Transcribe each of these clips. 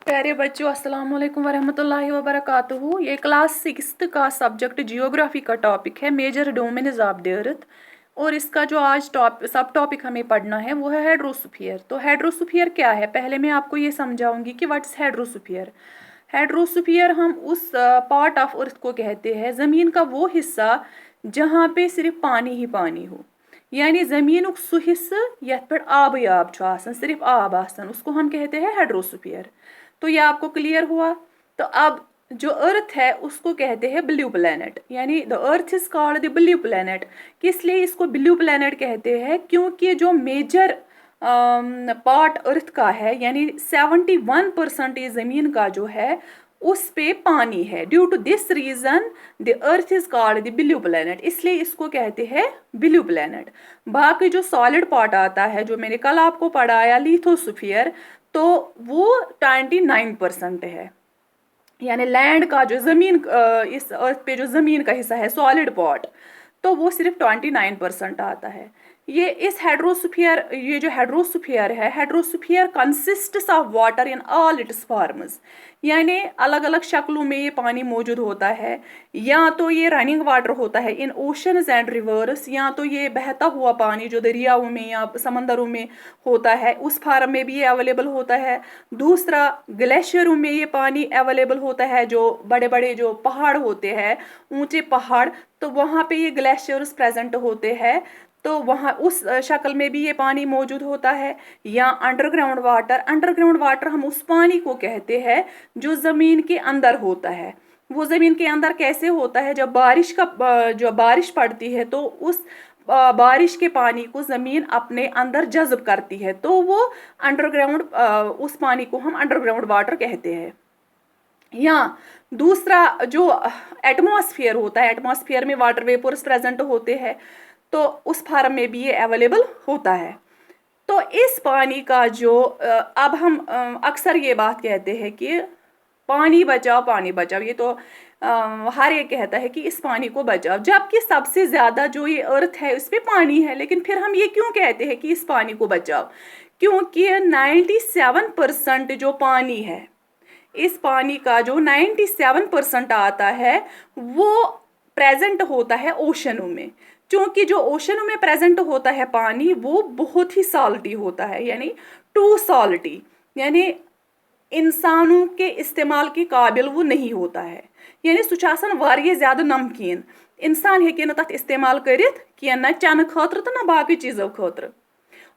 प्यारे बच्चों, अस्सलाम वालेकुम वरहमतुल्लाहि वबरकातुहू। ये क्लास 6 का सब्जेक्ट जियोग्राफी का टॉपिक है, major domains of the earth. और इसका जो आज सब टॉपिक हमें पढ़ना है वो है हेड्रोस्फीयर। तो हेड्रोस्फीयर क्या है, पहले मैं आपको ये समझाऊंगी कि व्हाट इज हेड्रोस्फीयर। हेड्रोस्फीयर हम उस पार्ट ऑफ अर्थ को कहते हैं, ज़मीन का वो हिस्सा जहाँ पे सिर्फ पानी ही पानी हो, यानी ज़मीन सु हिस्सा यथ पे आबे आब सिर्फ आब आसान, उसको हम कहते हैं हेड्रोस्फीयर। तो ये आपको क्लियर हुआ। तो अब जो अर्थ है उसको कहते हैं ब्लू प्लैनेट, यानी the earth is called the blue planet. किस लिए इसको ब्लू प्लैनेट कहते हैं? क्योंकि जो मेजर पार्ट अर्थ का है, यानी 71% ज़मीन का जो है उस पे पानी है। Due to this reason the earth is called the blue planet, इसलिए इसको कहते हैं ब्लू प्लैनेट। बाकी जो सॉलिड पार्ट आता है, जो मैंने कल आपको पढ़ाया लिथोस्फीयर, तो वो 29% है। यानी लैंड का जो ज़मीन इस अर्थ पे जो ज़मीन का हिस्सा है सॉलिड पार्ट, तो वो सिर्फ 29% आता है। ये जो हेड्रोस्फीयर है, hydrosphere consists of water in all its forms, यानी अलग अलग शक्लों में ये पानी मौजूद होता है। या तो ये रनिंग वाटर होता है इन ओशंस एंड रिवर्स, या तो ये बहता हुआ पानी जो दरियाओं में या समंदरों में होता है उस फॉर्म में भी ये अवेलेबल होता है। दूसरा, ग्लेशियरों में ये पानी अवेलेबल होता है, जो बड़े बड़े जो पहाड़ होते हैं, ऊंचे पहाड़, तो वहाँ पे ये ग्लेशियर्स प्रेजेंट होते हैं, तो वहाँ उस शक्ल में भी ये पानी मौजूद होता है। या अंडरग्राउंड वाटर हम उस पानी को कहते हैं जो ज़मीन के अंदर होता है। वो ज़मीन के अंदर कैसे होता है? जब बारिश पड़ती है तो उस बारिश के पानी को ज़मीन अपने अंदर जज़्ब करती है, तो वो अंडरग्राउंड उस पानी को हम अंडरग्राउंड वाटर कहते हैं। या दूसरा, जो एटमॉस्फेयर होता है, एटमॉस्फेयर में वाटर वेपर्स प्रेजेंट होते हैं, तो उस फॉर्म में भी ये अवेलेबल होता है। तो इस पानी का जो अब हम अक्सर ये बात कहते हैं कि पानी बचाओ, ये तो हर एक कहता है कि इस पानी को बचाओ, जबकि सबसे ज़्यादा जो ये अर्थ है उस पर पानी है। लेकिन फिर हम ये क्यों कहते हैं कि इस पानी को बचाओ? क्योंकि 97% जो पानी है, इस पानी का जो 97% आता है वो प्रेजेंट होता है ओशनों में। क्योंकि जो ओशनों में प्रेजेंट होता है पानी वो बहुत ही साल्टी होता है, यानी टू साल्टी, यानी इंसानों के इस्तेमाल के काबिल वो नहीं होता है। यानी सु वारिया ज़्यादा नमकीन, इंसान हेके न तथ इस्तेमाल करित कि न चन खतर तो न बाकी चीज़ों खतर।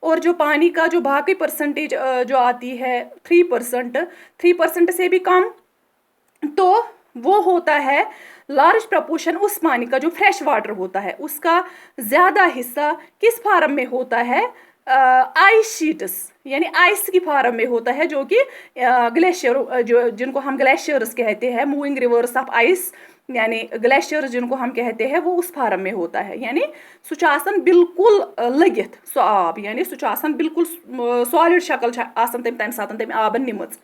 और जो पानी का जो बाकी परसेंटेज जो आती है 3% से भी कम, तो वो होता है लार्ज प्रपोर्शन उस पानी का जो फ्रेश वाटर होता है, उसका ज़्यादा हिस्सा किस फॉर्म में होता है? आइस शीट्स, यानी आइस की फॉर्म में होता है, जो कि ग्लेशियर जिनको हम ग्लेशियर्स कहते हैं, मूविंग रिवर्स ऑफ आइस, यानी ग्लेशियर जिनको हम कहते हैं, वो उस फॉर्म में होता है। यानी सु बिल्कुल लगित सो आब, यानी सु बिल्कुल सॉलिड शक्ल तम सात तम आबन निमच।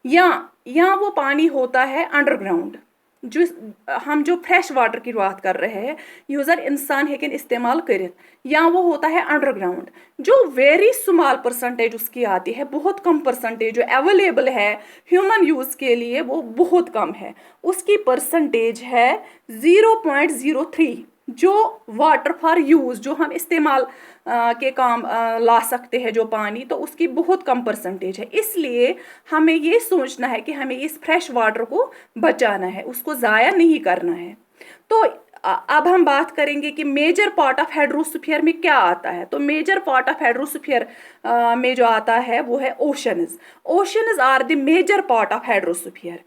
या वो पानी होता है अंडरग्राउंड, जो फ्रेश वाटर की बात कर रहे हैं, यूज़र इंसान हेकन इस्तेमाल करित, या वो होता है अंडरग्राउंड, जो वेरी स्मॉल परसेंटेज उसकी आती है, बहुत कम परसेंटेज जो अवेलेबल है ह्यूमन यूज़ के लिए, वो बहुत कम है। उसकी परसेंटेज है 0.03, जो वाटर फॉर यूज़, जो हम इस्तेमाल के काम ला सकते हैं जो पानी, तो उसकी बहुत कम परसेंटेज है। इसलिए हमें ये सोचना है कि हमें इस फ्रेश वाटर को बचाना है, उसको ज़ाया नहीं करना है। तो अब हम बात करेंगे कि मेजर पार्ट ऑफ हेड्रोस्फीयर में क्या आता है। तो मेजर पार्ट ऑफ हेड्रोस्फीयर में जो आता है वो है oceans are the major part of hydrosphere.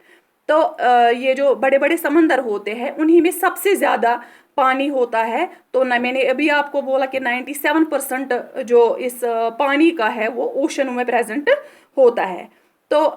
तो ये जो बड़े बड़े समंदर होते हैं उन्हीं में सबसे ज़्यादा पानी होता है। तो मैंने अभी आपको बोला कि 97% जो इस पानी का है वो ओशनों में प्रेजेंट होता है। तो